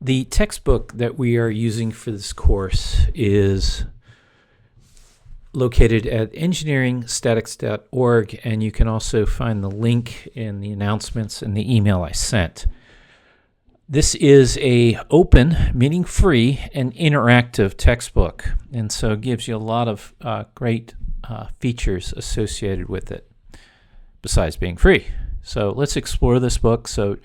The textbook that we are using for this course is located at engineeringstatics.org, and you can also find the link in the announcements in the email I sent. This is a open, meaning free, and interactive textbook, and so it gives you a lot of great features associated with it, besides being free. So let's explore this book. So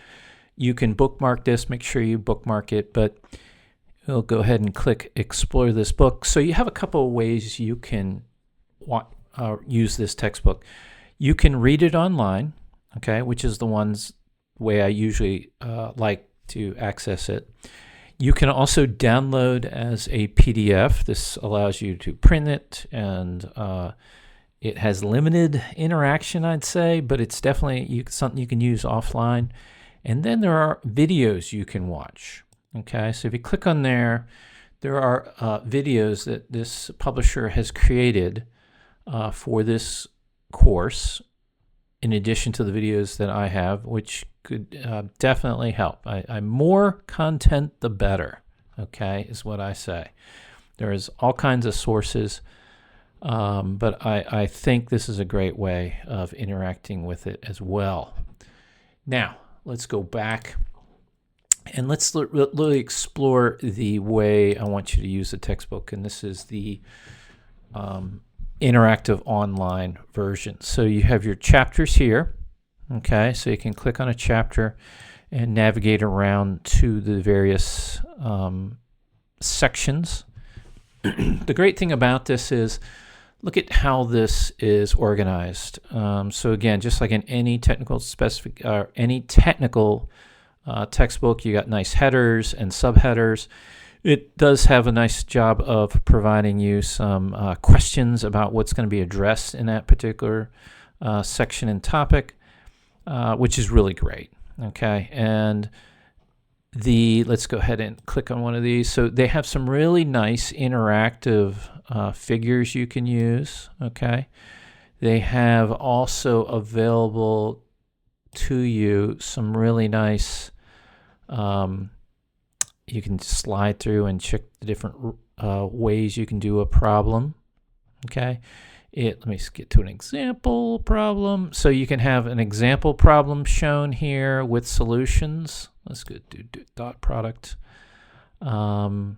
you can bookmark this, make sure you bookmark it, but we'll go ahead and click Explore this book. So you have a couple of ways you can use this textbook. You can read it online, okay, which is the way I usually like to access it. You can also download as a PDF. This allows you to print it, and it has limited interaction, I'd say, but it's definitely something you can use offline. And then there are videos you can watch. Okay, so if you click on there are videos that this publisher has created for this course, in addition to the videos that I have, which could definitely help. More content, the better, okay, is what I say. There is all kinds of sources, but I think this is a great way of interacting with it as well. Now, let's go back and let's really explore the way I want you to use the textbook. And this is the interactive online version. So you have your chapters here. Okay, so you can click on a chapter and navigate around to the various sections. The great thing about this is, look at how this is organized. So again, just like in any technical textbook, you got nice headers and subheaders. It does have a nice job of providing you some questions about what's going to be addressed in that particular section and topic, which is really great. Okay, and let's go ahead and click on one of these. So they have some really nice interactive figures you can use. Okay, they have also available to you some really nice. You can slide through and check the different ways you can do a problem. Okay, let me get to an example problem. So you can have an example problem shown here with solutions. Let's go do dot product, and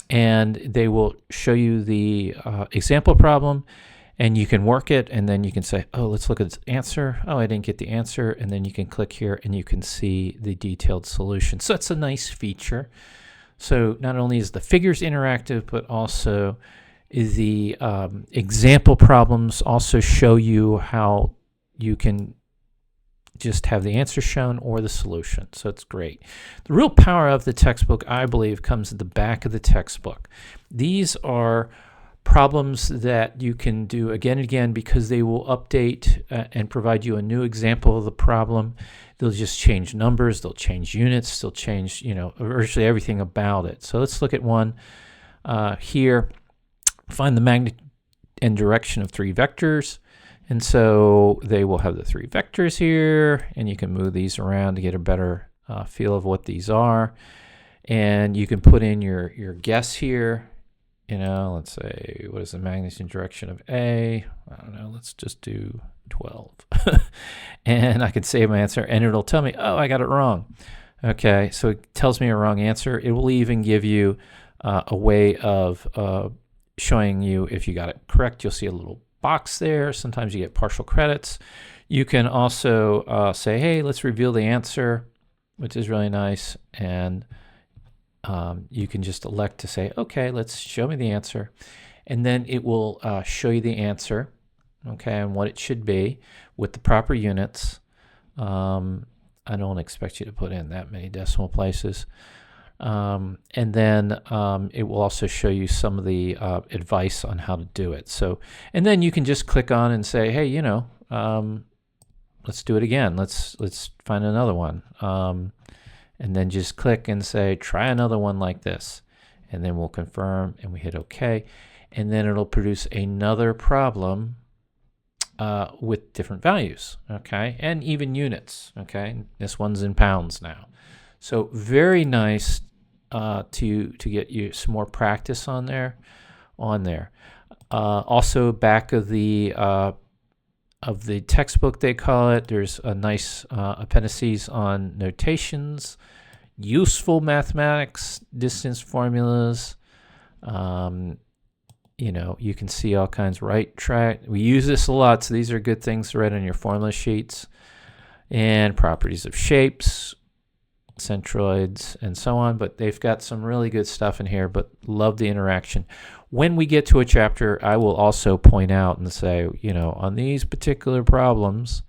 they will show you the example problem, and you can work it, and then you can say, oh, let's look at this answer. Oh, I didn't get the answer. And then you can click here and you can see the detailed solution. So that's a nice feature. So not only is the figures interactive, but also the example problems also show you how you can just have the answer shown or the solution. So it's great. The real power of the textbook, I believe, comes at the back of the textbook. These are problems that you can do again and again because they will update and provide you a new example of the problem. They'll just change numbers, they'll change units, they'll change, virtually everything about it. So let's look at one here. Find the magnitude and direction of three vectors. And so they will have the three vectors here, and you can move these around to get a better feel of what these are. And you can put in your guess here. Let's say, what is the magnitude and direction of A? I don't know, let's just do 12. And I can save my answer, and it'll tell me, oh, I got it wrong. Okay, so it tells me a wrong answer. It will even give you a way of showing you if you got it correct. You'll see a little box there. Sometimes you get partial credits. You can also say, hey, let's reveal the answer, which is really nice. And you can just elect to say, okay, let's show me the answer. And then it will show you the answer, okay, and what it should be with the proper units. I don't expect you to put in that many decimal places. And then it will also show you some of the advice on how to do it. So, and then you can just click on and say, hey, let's do it again. Let's find another one. And then just click and say, try another one like this. And then we'll confirm and we hit OK. And then it'll produce another problem with different values, okay? And even units, okay? This one's in pounds now. So very nice to get you some more practice on there. Also, back of the textbook, they call it, there's a nice appendices on notations, useful mathematics, distance formulas. You know, you can see all kinds, right track. We use this a lot, so these are good things to write on your formula sheets. And properties of shapes, centroids, and so on. But they've got some really good stuff in here, but love the interaction. When we get to a chapter, I will also point out and say, you know, on these particular problems,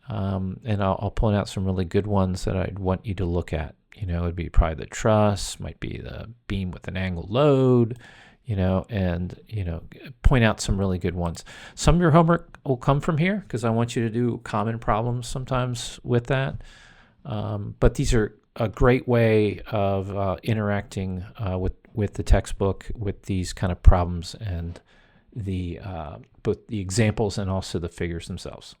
and I'll point out some really good ones that I'd want you to look at. You know, it'd be probably the truss, might be the beam with an angle load, you know, and, you know, point out some really good ones. Some of your homework will come from here because I want you to do common problems sometimes with that. But these are a great way of interacting with the textbook, with these kind of problems and the both the examples and also the figures themselves.